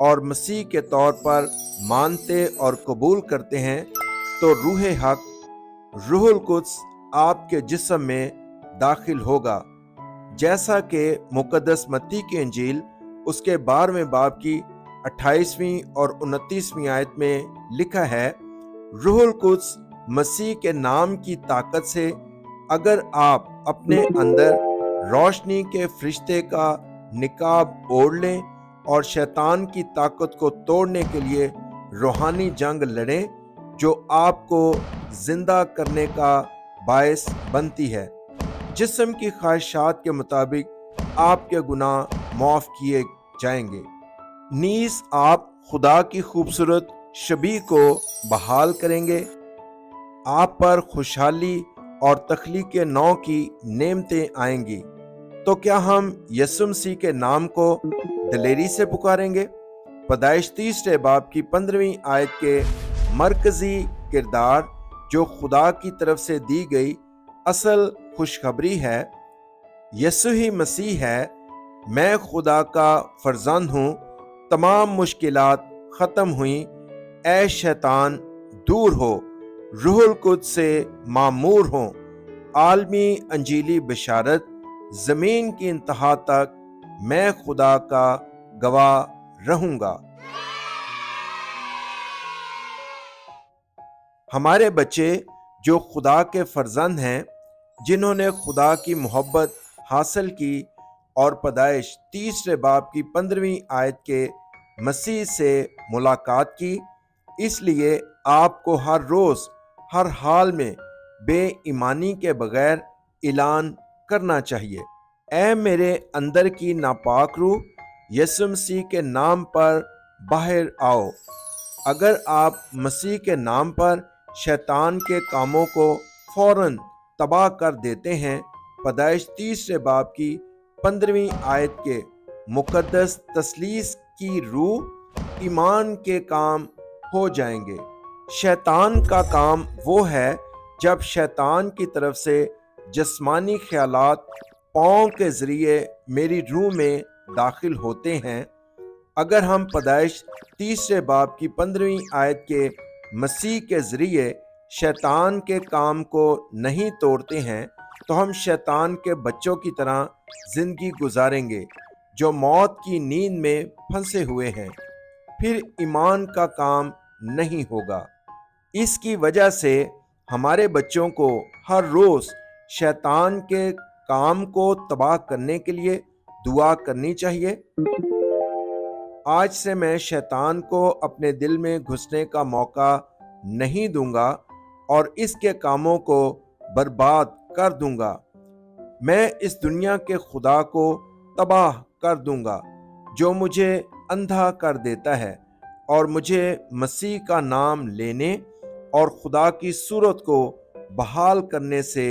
اور مسیح کے طور پر مانتے اور قبول کرتے ہیں تو روح حق، روح القدس آپ کے جسم میں داخل ہوگا، جیسا کہ مقدس متی کی انجیل اس کے 12ویں باب کی 28ویں اور 29ویں آیت میں لکھا ہے، روح القدس مسیح کے نام کی طاقت سے اگر آپ اپنے اندر روشنی کے فرشتے کا نقاب اوڑھ لیں اور شیطان کی طاقت کو توڑنے کے لیے روحانی جنگ لڑیں جو آپ کو زندہ کرنے کا باعث بنتی ہے، جسم کی خواہشات کے مطابق آپ کے گناہ معاف کیے جائیں گے، نیز آپ خدا کی خوبصورت شبیہ کو بحال کریں گے، آپ پر خوشحالی اور تخلیق نو کی نعمتیں آئیں گی۔ تو کیا ہم یسوع مسیح کے نام کو دلیری سے پکاریں گے؟ پیدائش 30 باب کی 15ویں آیت کے مرکزی کردار جو خدا کی طرف سے دی گئی اصل خوشخبری ہے، یسوع ہی مسیح ہے، میں خدا کا فرزند ہوں، تمام مشکلات ختم ہوئیں، اے شیطان دور ہو، روح القدس سے معمور ہوں، عالمی انجیلی بشارت زمین کی انتہا تک میں خدا کا گواہ رہوں گا۔ ہمارے بچے جو خدا کے فرزند ہیں، جنہوں نے خدا کی محبت حاصل کی اور پیدائش 30 باب کی 15ویں آیت کے مسیح سے ملاقات کی، اس لیے آپ کو ہر روز ہر حال میں بے ایمانی کے بغیر اعلان کرنا چاہیے، اے میرے اندر کی ناپاک روح، یسوع مسیح کے نام پر باہر آؤ۔ اگر آپ مسیح کے نام پر شیطان کے کاموں کو فوراً تباہ کر دیتے ہیں، پیدائش 30 باب کی 15ویں آیت کے مقدس تثلیث کی روح ایمان کے کام ہو جائیں گے۔ شیطان کا کام وہ ہے جب شیطان کی طرف سے جسمانی خیالات پاؤں کے ذریعے میری روح میں داخل ہوتے ہیں۔ اگر ہم پیدائش 30 باب کی 15ویں آیت کے مسیح کے ذریعے شیطان کے کام کو نہیں توڑتے ہیں تو ہم شیطان کے بچوں کی طرح زندگی گزاریں گے جو موت کی نیند میں پھنسے ہوئے ہیں، پھر ایمان کا کام نہیں ہوگا۔ اس کی وجہ سے ہمارے بچوں کو ہر روز شیطان کے کام کو تباہ کرنے کے لیے دعا کرنی چاہیے۔ آج سے میں شیطان کو اپنے دل میں گھسنے کا موقع نہیں دوں گا اور اس کے کاموں کو برباد کر دوں گا۔ میں اس دنیا کے خدا کو تباہ کر دوں گا جو مجھے اندھا کر دیتا ہے اور مجھے مسیح کا نام لینے اور خدا کی صورت کو بحال کرنے سے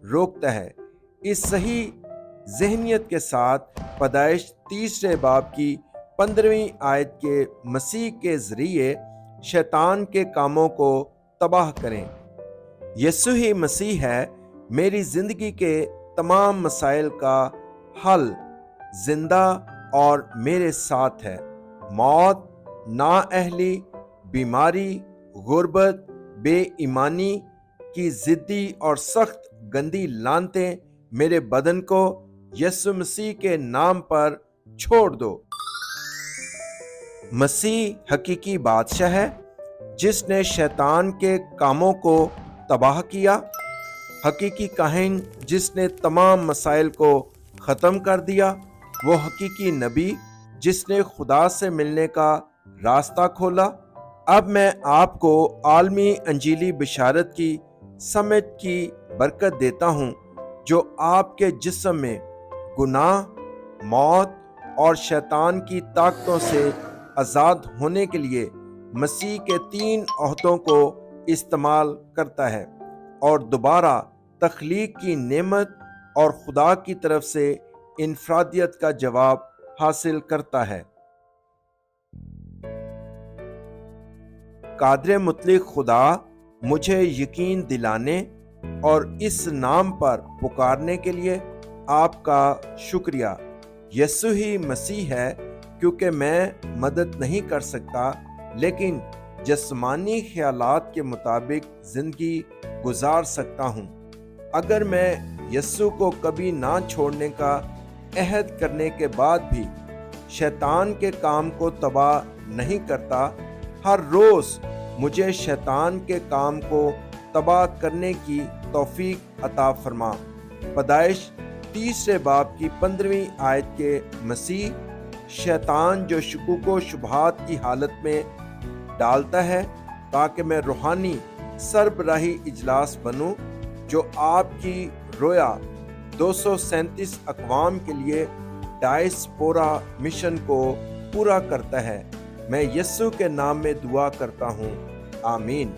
روکتا ہے۔ اس صحیح ذہنیت کے ساتھ پیدائش 30 باب کی 15ویں آیت کے مسیح کے ذریعے شیطان کے کاموں کو تباہ کریں۔ یسوع ہی مسیح ہے میری زندگی کے تمام مسائل کا حل، زندہ اور میرے ساتھ ہے۔ موت، نااہلی، بیماری، غربت، بے ایمانی کی ضدی اور سخت گندی لعنتیں میرے بدن کو یسوع مسیح کے نام پر چھوڑ دو۔ مسیح حقیقی بادشاہ ہے جس نے شیطان کے کاموں کو تباہ کیا، حقیقی کاہن جس نے تمام مسائل کو ختم کر دیا، وہ حقیقی نبی جس نے خدا سے ملنے کا راستہ کھولا۔ اب میں آپ کو عالمی انجیلی بشارت کی سمجھ کی برکت دیتا ہوں جو آپ کے جسم میں گناہ، موت اور شیطان کی طاقتوں سے آزاد ہونے کے لیے مسیح کے 3 عہدوں کو استعمال کرتا ہے اور دوبارہ تخلیق کی نعمت اور خدا کی طرف سے انفرادیت کا جواب حاصل کرتا ہے۔ قادر مطلق خدا مجھے یقین دلانے اور اس نام پر پکارنے کے لیے آپ کا شکریہ۔ یسوع ہی مسیح ہے کیونکہ میں مدد نہیں کر سکتا، لیکن جسمانی خیالات کے مطابق زندگی گزار سکتا ہوں۔ اگر میں یسوع کو کبھی نہ چھوڑنے کا عہد کرنے کے بعد بھی شیطان کے کام کو تباہ نہیں کرتا، ہر روز مجھے شیطان کے کام کو تباہ کرنے کی توفیق عطا فرما۔ پیدائش 30 باب کی 15 آیت کے مسیح شیطان جو شکوک و شبہات کی حالت میں ڈالتا ہے تاکہ میں روحانی سربراہی اجلاس بنوں جو آپ کی رویا 237 اقوام کے لیے ڈائسپورا مشن کو پورا کرتا ہے۔ میں یسوع کے نام میں دعا کرتا ہوں، آمین۔